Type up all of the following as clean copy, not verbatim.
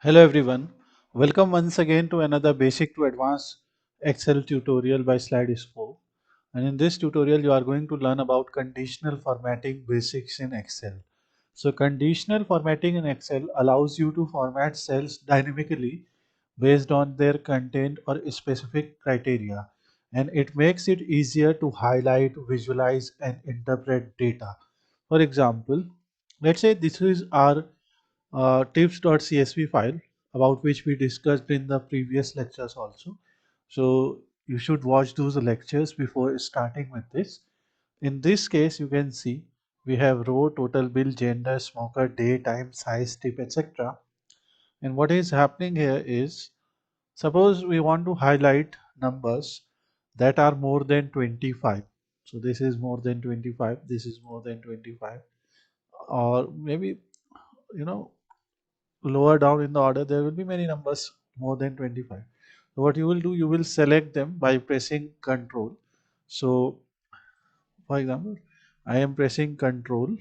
Hello everyone, welcome once again to another basic to advanced Excel tutorial by Slidescope. And in this tutorial you are going to learn about conditional formatting basics in Excel. So conditional formatting in Excel allows you to format cells dynamically based on their content or specific criteria, and it makes it easier to highlight, visualize and interpret data. For example, let's say this is our tips.csv file about which we discussed in the previous lectures also. So you should watch those lectures before starting with this. In this case, you can see we have row, total bill, gender, smoker, day, time, size, tip, etc. And what is happening here is, suppose we want to highlight numbers that are more than 25. So this is more than 25, this is more than 25, or maybe you know lower down in the order there will be many numbers more than 25. So what you will do, you will select them by pressing control. So for example, I am pressing control,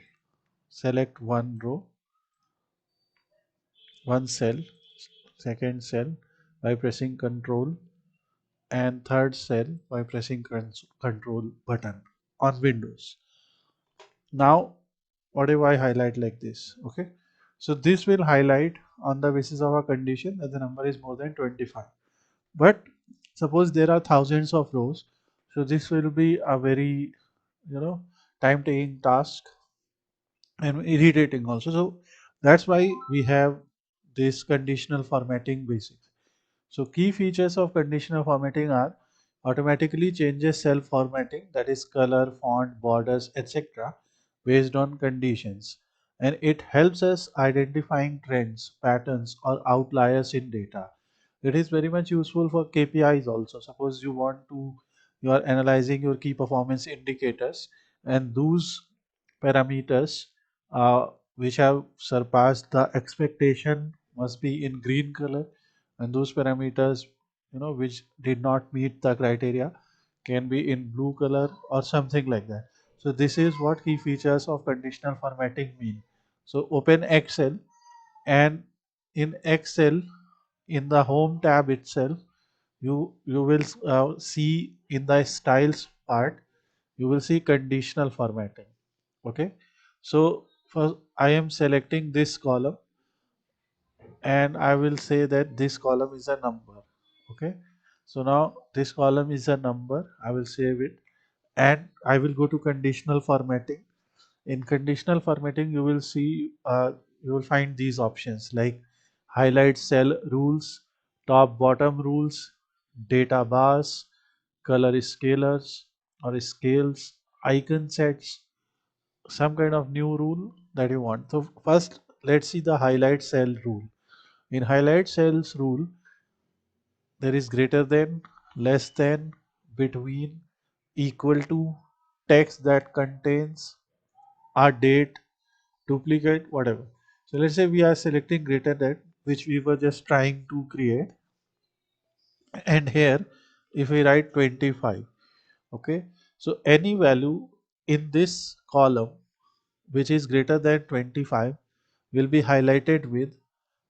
select one row, one cell, second cell by pressing control, and third cell by pressing control button on Windows. Now what if I highlight like this? Okay, so this will highlight on the basis of a condition that the number is more than 25. But suppose there are thousands of rows, so this will be a very you know time taking task and irritating also. So that's why we have this conditional formatting basics. So key features of conditional formatting are automatically changes cell formatting, that is color, font, borders, etc. based on conditions, and it helps us identifying trends, patterns or outliers in data. It is very much useful for KPIs also. Suppose you are analyzing your key performance indicators, and those parameters which have surpassed the expectation must be in green color, and those parameters which did not meet the criteria can be in blue color or something like that. So this is what key features of conditional formatting mean. So open Excel, and in Excel, in the home tab itself, you will see in the styles part, you will see conditional formatting. Okay, so first I am selecting this column, and I will say that this column is a number. Okay, so now this column is a number, I will save it, and I will go to conditional formatting. In conditional formatting you will see you will find these options like highlight cell rules, top bottom rules, data bars, color scalars or scales, icon sets, some kind of new rule that you want. So first let's see the highlight cell rule. In highlight cells rule, there is greater than, less than, between, equal to, text that contains a date, duplicate, whatever. So let's say we are selecting greater than, which we were just trying to create, and here if we write 25, okay, so any value in this column which is greater than 25 will be highlighted with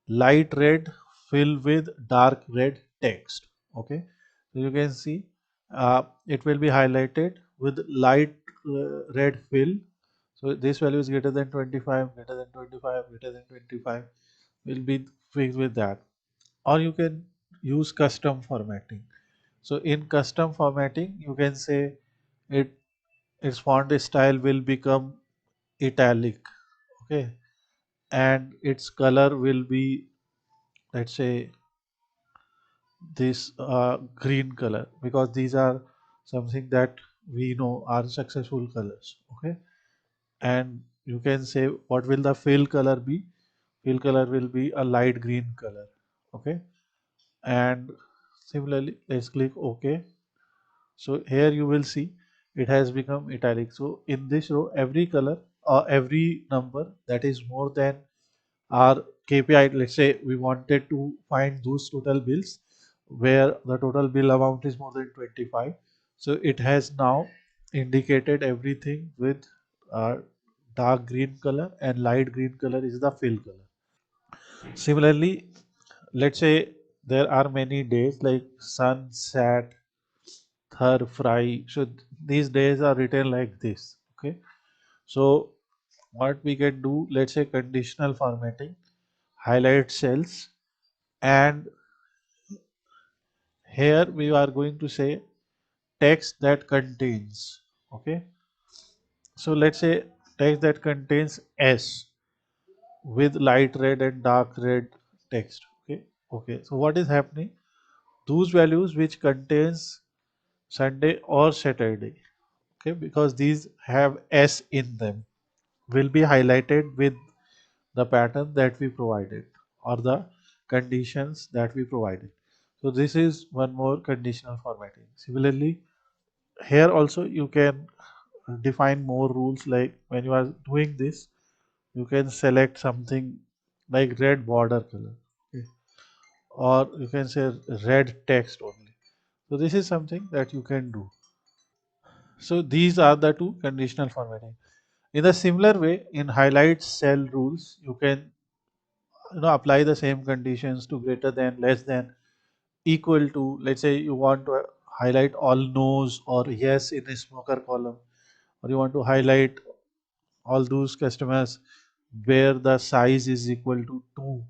light red fill with dark red text. Okay, so you can see it will be highlighted with light red fill. So this value is greater than 25, greater than 25, greater than 25 will be fixed with that. Or you can use custom formatting. So in custom formatting you can say it its font style will become italic. Okay, and its color will be, let's say, this green color, because these are something that we know are successful colors. Okay, and you can say what will the fill color be. Fill color will be a light green color. Okay, and similarly let's click OK. So here you will see it has become italic. So in this row, every color or every number that is more than our KPI, let's say we wanted to find those total bills where the total bill amount is more than 25. So it has now indicated everything with uh, dark green color, and light green color is the fill color. Similarly, let's say there are many days like sun, sat, thar, fry. So these days are written like this. Okay. So what we can do, let's say conditional formatting, highlight cells, and here we are going to say text that contains. Okay. So let's say text that contains S with light red and dark red text. Okay. Okay. So what is happening? Those values which contains Sunday or Saturday, okay, because these have S in them, will be highlighted with the pattern that we provided or the conditions that we provided. So this is one more conditional formatting. Similarly, here also you can define more rules, like when you are doing this, you can select something like red border color, okay, or you can say red text only. So this is something that you can do. So these are the two conditional formatting. In a similar way, in highlight cell rules, you can apply the same conditions to greater than, less than, equal to. Let's say you want to highlight all no's or yes in a smoker column, or you want to highlight all those customers where the size is equal to 2.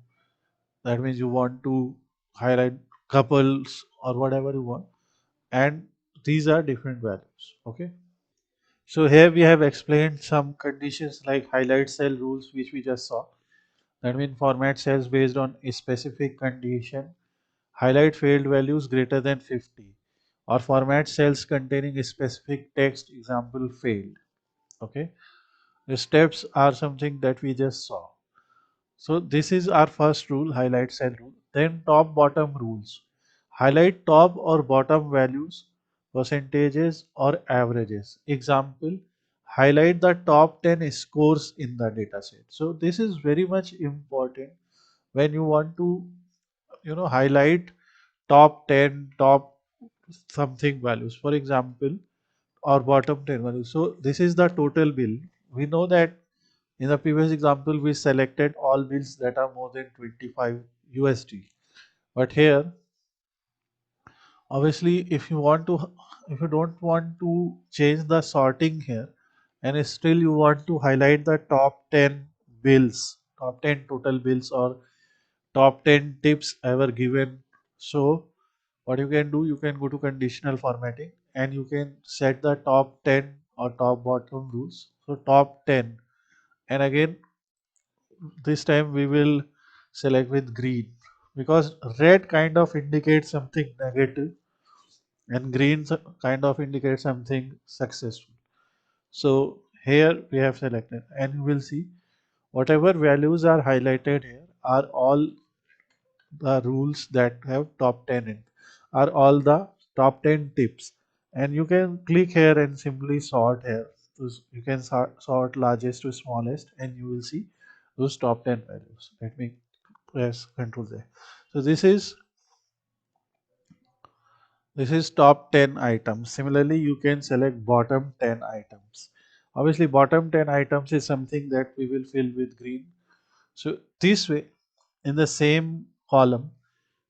That means you want to highlight couples or whatever you want, and these are different values. Okay. So here we have explained some conditions like highlight cell rules, which we just saw. That means format cells based on a specific condition, highlight failed values greater than 50, or format cells containing a specific text, example failed. Okay. The steps are something that we just saw. So this is our first rule, highlight cell rule. Then top bottom rules. Highlight top or bottom values, percentages or averages. Example, highlight the top 10 scores in the dataset. So this is very much important when you want to highlight top 10, top something values. For example, or bottom 10 values. So this is the total bill. We know that in the previous example, we selected all bills that are more than 25 USD. But here, obviously, if you don't want to change the sorting here, and still you want to highlight the top 10 bills, top 10 total bills, or top 10 tips ever given. So, what you can do, you can go to conditional formatting and you can set the top 10 or top bottom rules. So, top 10, and again this time we will select with green, because red kind of indicates something negative and green kind of indicates something successful. So here we have selected, and you will see whatever values are highlighted here are all the rules that have top 10 in, are all the top 10 tips, and you can click here and simply sort here. So you can sort largest to smallest and you will see those top 10 values. Let me press Control there. So this is top 10 items. Similarly, you can select bottom 10 items. Obviously, bottom 10 items is something that we will fill with green. So this way, in the same column,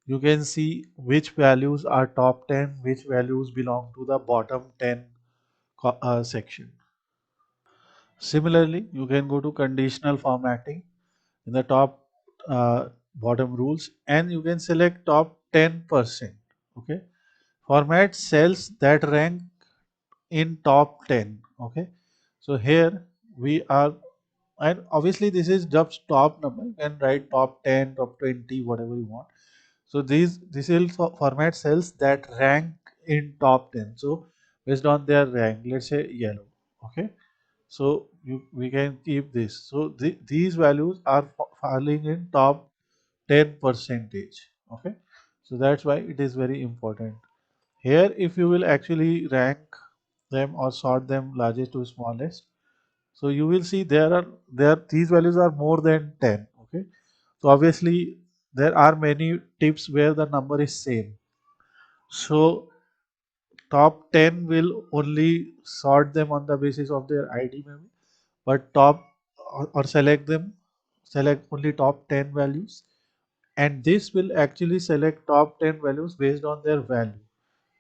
you can see which values are top 10, which values belong to the bottom 10 section. Similarly, you can go to conditional formatting in the top bottom rules, and you can select top 10%. Okay. Format cells that rank in top 10. Okay. So here we are, and obviously this is just top number. You can write top 10, top 20, whatever you want. So this will format cells that rank in top 10. So based on their rank, let's say yellow. Okay. So we can keep this. So these values are falling in top 10 percentage. Okay. So that's why it is very important. Here, if you will actually rank them or sort them largest to smallest, so you will see there these values are more than 10. Okay. So obviously there are many tips where the number is same. So top 10 will only sort them on the basis of their ID maybe, but top or select only top 10 values, and this will actually select top 10 values based on their value.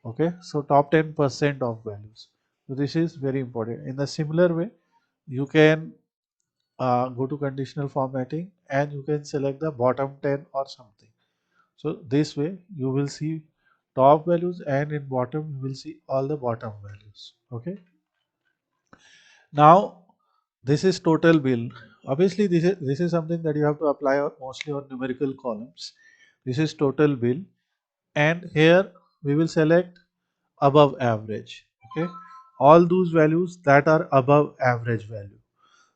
Okay, so top 10% of values. So this is very important. In a similar way, you can go to conditional formatting and you can select the bottom 10 or something. So this way you will see top values, and in bottom you will see all the bottom values. Okay, now this is total bill. Obviously this is something that you have to apply mostly on numerical columns. This is total bill, and here we will select above average. Okay, all those values that are above average value.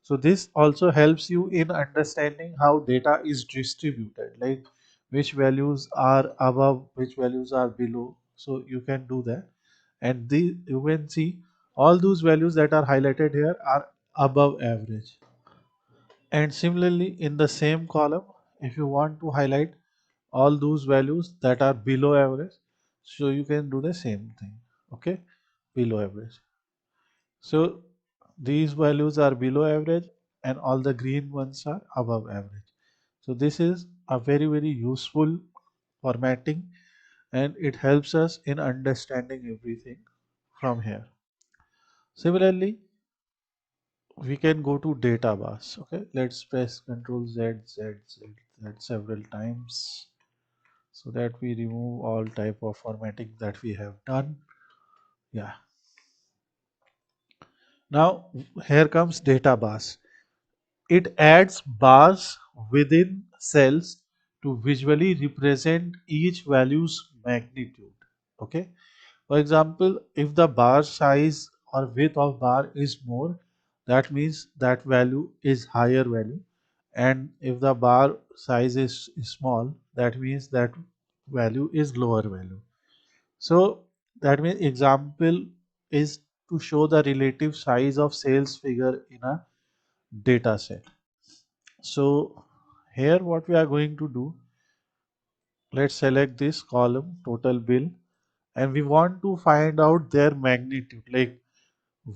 So this also helps you in understanding how data is distributed, like which values are above, which values are below. So you can do that, and you can see all those values that are highlighted here are above average. And similarly, in the same column, if you want to highlight all those values that are below average, so you can do the same thing. Okay, below average. So these values are below average and all the green ones are above average. So this is a very useful formatting, and it helps us in understanding everything from here. Similarly, we can go to data bars. Okay, let's press Ctrl Z several times so that we remove all type of formatting that we have done. Yeah. Now here comes data bars. It adds bars within cells to visually represent each value's magnitude. Okay. For example, if the bar size or width of bar is more, that means that value is higher value. And if the bar size is small, that means that value is lower value. So that means example is to show the relative size of sales figure in a data set. So here what we are going to do, let's select this column total bill, and we want to find out their magnitude, like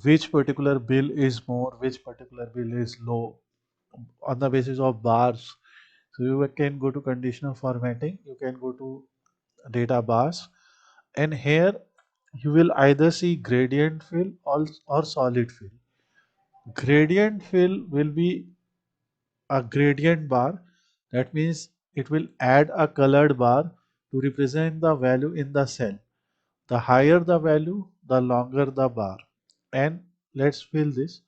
which particular bill is more, which particular bill is low on the basis of bars. So you can go to conditional formatting, you can go to data bars, and here you will either see gradient fill or solid fill. Gradient fill will be a gradient bar. That means it will add a colored bar to represent the value in the cell. The higher the value, the longer the bar. And let's fill this.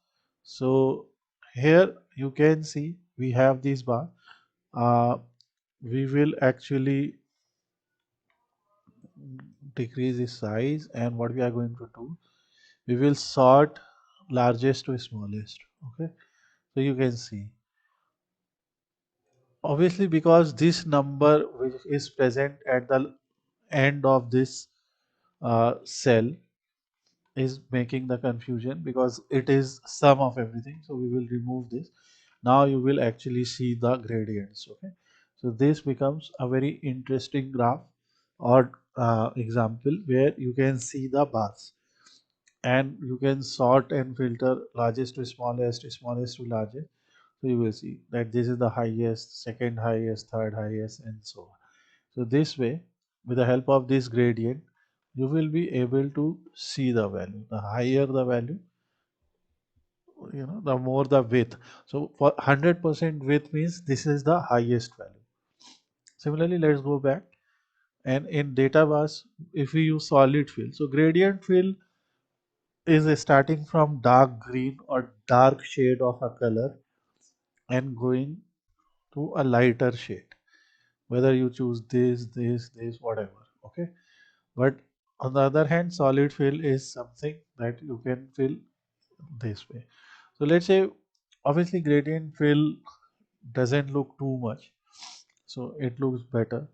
So here you can see we have this bar. We will actually decrease the size, and what we are going to do, we will sort largest to smallest. Okay, so you can see, obviously, because this number which is present at the end of this cell is making the confusion, because it is sum of everything. So we will remove this. Now you will actually see the gradients. Okay, so this becomes a very interesting graph or example where you can see the bars, and you can sort and filter largest to smallest, smallest to largest. So you will see that this is the highest, second highest, third highest, and so on. So this way, with the help of this gradient, you will be able to see the value. The higher the value, the more the width. So for 100% width means this is the highest value. Similarly, let's go back, and in data bars, if we use solid fill, so gradient fill is starting from dark green or dark shade of a color and going to a lighter shade. Whether you choose this, whatever. Okay, but on the other hand, solid fill is something that you can fill this way. So let's say, obviously gradient fill doesn't look too much, so it looks better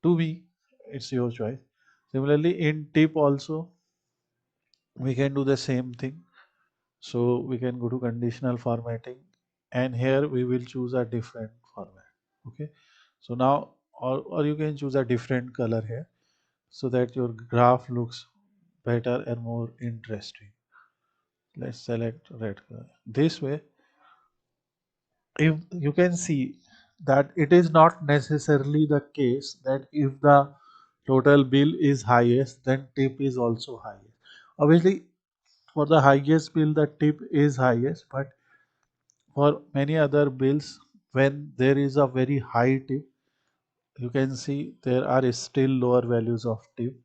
to me. It's your choice. Similarly, in tip also we can do the same thing. So we can go to conditional formatting, and here we will choose a different format. Okay, so now, or you can choose a different color here so that your graph looks better and more interesting. Let's select red color. This way, if you can see that it is not necessarily the case that if the total bill is highest, then tip is also highest. Obviously, for the highest bill, the tip is highest, but for many other bills, when there is a very high tip, you can see there are still lower values of tip.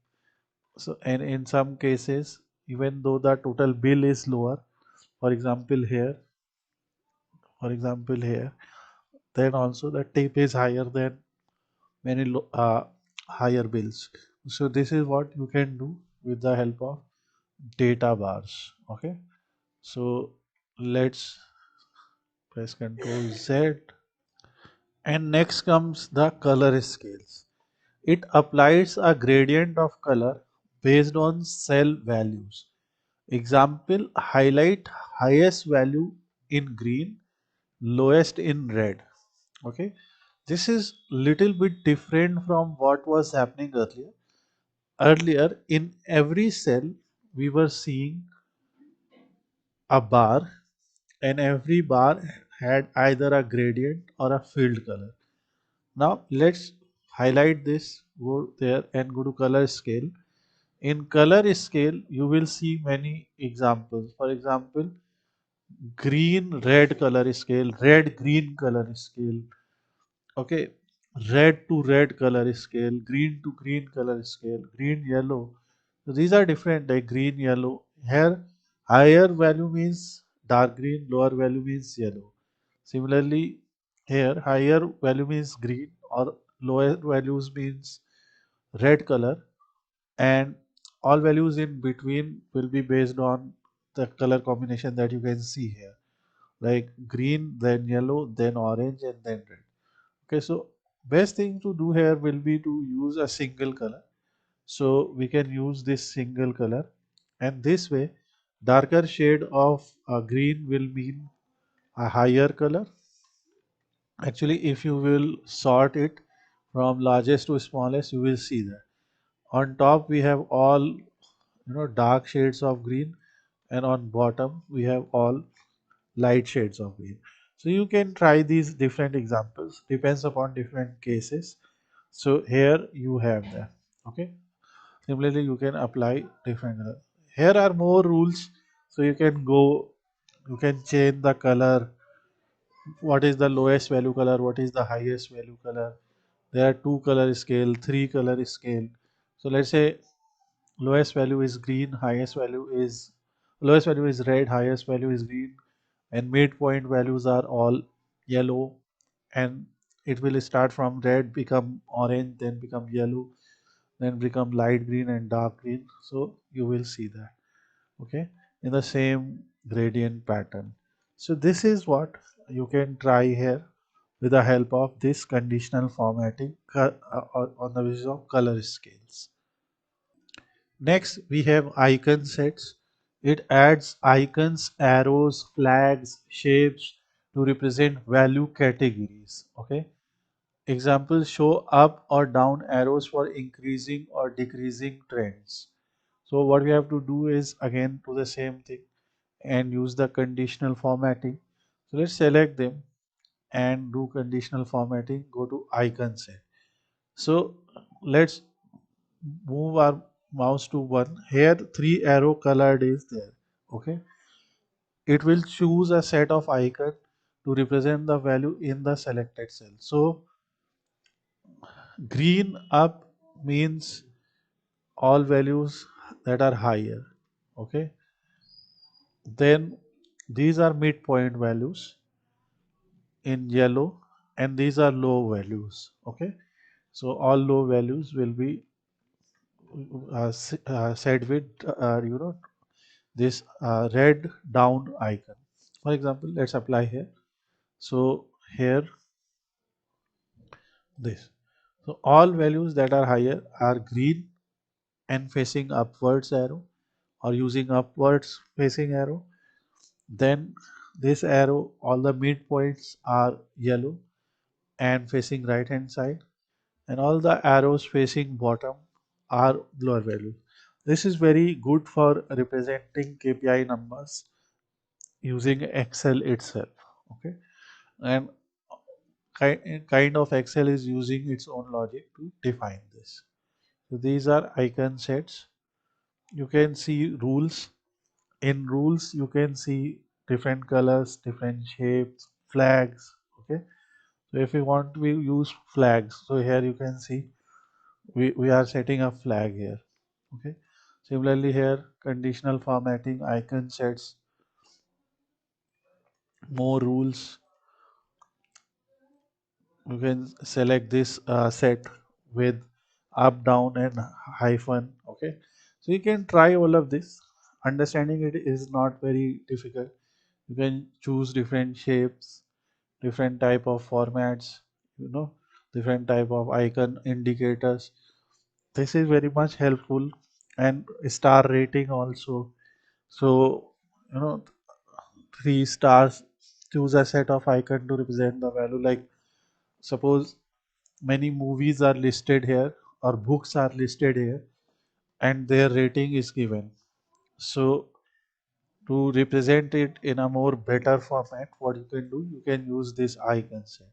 So, and in some cases, even though the total bill is lower, for example here, for example here, then also the tip is higher than many higher bills. So this is what you can do with the help of data bars. Okay. So let's press Ctrl Z. And next comes the color scales. It applies a gradient of color based on cell values. Example, highlight highest value in green, lowest in red. Okay. This is little bit different from what was happening earlier. Earlier, in every cell, we were seeing a bar, and every bar had either a gradient or a filled color. Now, let's highlight this, go there and go to color scale. In color scale, you will see many examples. For example, green red color scale, red green color scale, okay, red to red color scale, green to green color scale, green yellow. So these are different, like green yellow. Here, higher value means dark green, lower value means yellow. Similarly, here higher value means green or lower values means red color, and all values in between will be based on the color combination that you can see here, like green, then yellow, then orange, and then red. Okay, so best thing to do here will be to use a single color. So we can use this single color, and this way darker shade of green will mean a higher color. Actually, if you will sort it from largest to smallest, you will see that on top we have all dark shades of green, and on bottom we have all light shades of green. So you can try these different examples, depends upon different cases. So here you have that. Okay. Similarly, you can apply different. Here are more rules. So you can go, you can change the color. What is the lowest value color? What is the highest value color? There are two color scale, three color scale. So let's say lowest value is green, highest value is lowest value is red, highest value is green, and midpoint values are all yellow, and it will start from red, become orange, then become yellow, then become light green and dark green. So you will see that, okay, in the same gradient pattern. So this is what you can try here with the help of this conditional formatting on the basis of color scales. Next, we have icon sets. It adds icons, arrows, flags, shapes to represent value categories. Okay. Examples show up or down arrows for increasing or decreasing trends. So what we have to do is again do the same thing and use the conditional formatting. So let's select them and do conditional formatting. Go to icon set. So let's move our mouse to one. Here three arrow colored is there. Okay. It will choose a set of icon to represent the value in the selected cell. So green up means all values that are higher. Okay. Then these are midpoint values in yellow, and these are low values. Okay. So all low values will be set with this red down icon. For example, let's apply here. So here this. So all values that are higher are green and facing upwards arrow, or using upwards facing arrow. Then this arrow, all the midpoints are yellow and facing right hand side, and all the arrows facing bottom are lower value. This is very good for representing KPI numbers using Excel itself. Okay, and kind of Excel is using its own logic to define this. So these are icon sets. You can see rules. In rules, you can see different colors, different shapes, flags. Okay. So if you want to use flags, so here you can see we are setting a flag here. Okay. Similarly here, conditional formatting, icon sets, more rules. You can select this set with up, down and hyphen. Okay. So you can try all of this. Understanding it is not very difficult. You can choose different shapes, different type of formats, you know, different type of icon indicators. This is very much helpful, and star rating also. So, you know, 3 stars, choose a set of icon to represent the value. Like suppose many movies are listed here or books are listed here and their rating is given. So to represent it in a more better format, what you can do, you can use this icon set.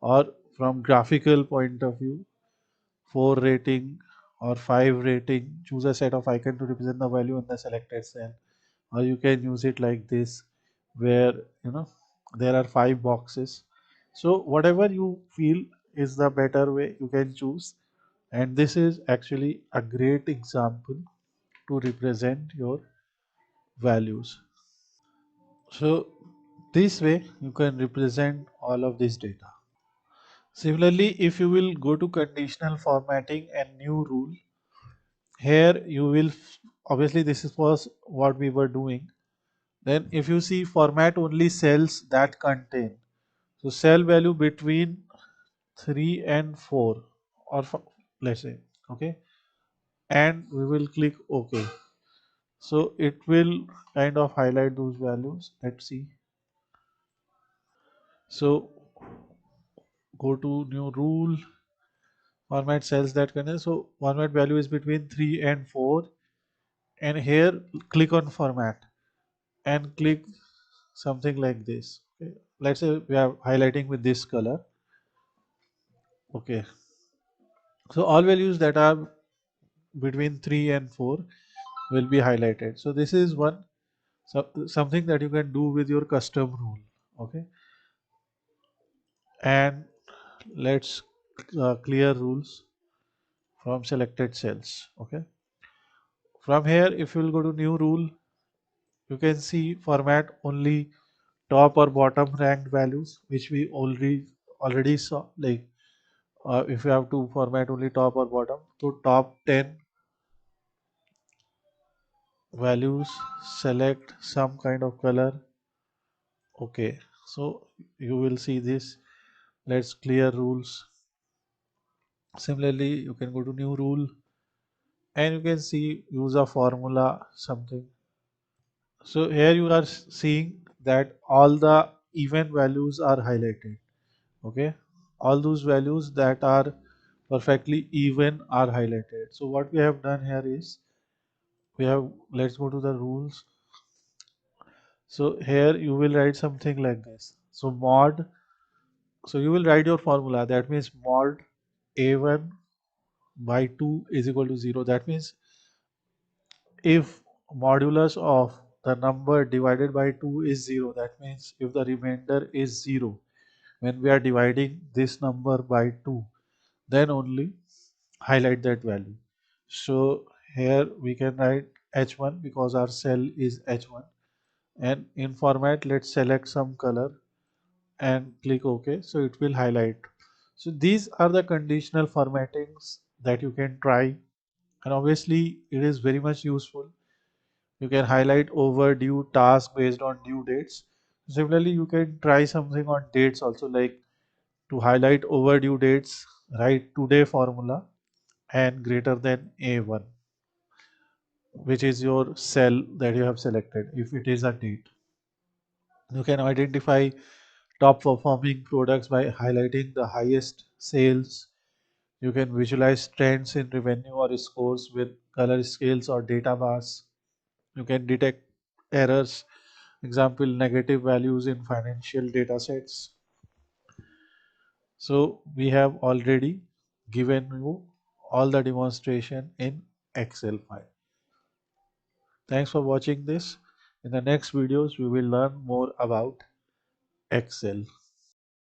Or from graphical point of view, 4 rating or 5 rating, choose a set of icon to represent the value in the selected cell. Or you can use it like this, where you know there are 5 boxes. So whatever you feel is the better way, you can choose. And this is actually a great example to represent your values. So this way you can represent all of this data. Similarly, if you will go to conditional formatting and new rule, here you will obviously this is was what we were doing. Then if you see format only cells that contain, so cell value between 3 and 4 or let's say, okay, and we will click OK. So it will kind of highlight those values. Let's see. So go to new rule, format cells that contain. So format value is between 3 and 4, and here click on format and click something like this. Okay. Let's say we are highlighting with this color. Okay. So all values that are between 3 and 4 will be highlighted. So this is one something that you can do with your custom rule. Okay. And let's clear rules from selected cells. Okay. From here, if you will go to new rule, you can see format only top or bottom ranked values, which we already saw. Like if you have to format only top or bottom, so top 10 values, select some kind of color. Okay, so you will see this. Let's clear rules. Similarly, you can go to new rule and you can see use a formula something. So here you are seeing that all the even values are highlighted. Okay, all those values that are perfectly even are highlighted. So what we have done here is we have, let's go to the rules. So here you will write something like this. So mod, so you will write your formula. That means mod a1 by 2 is equal to 0. That means if modulus of the number divided by 2 is 0, that means if the remainder is 0, when we are dividing this number by 2, then only highlight that value. So here we can write H1 because our cell is H1, and in format let's select some color and click OK. So it will highlight. So these are the conditional formattings that you can try, and obviously it is very much useful. You can highlight overdue tasks based on due dates. Similarly, you can try something on dates also, like to highlight overdue dates, write today formula and greater than A1, which is your cell that you have selected if it is a date. You can identify top performing products by highlighting the highest sales. You can visualize trends in revenue or scores with color scales or data bars. You can detect errors, example negative values in financial data sets. So we have already given you all the demonstration in Excel file. Thanks for watching this. In the next videos we will learn more about Excel.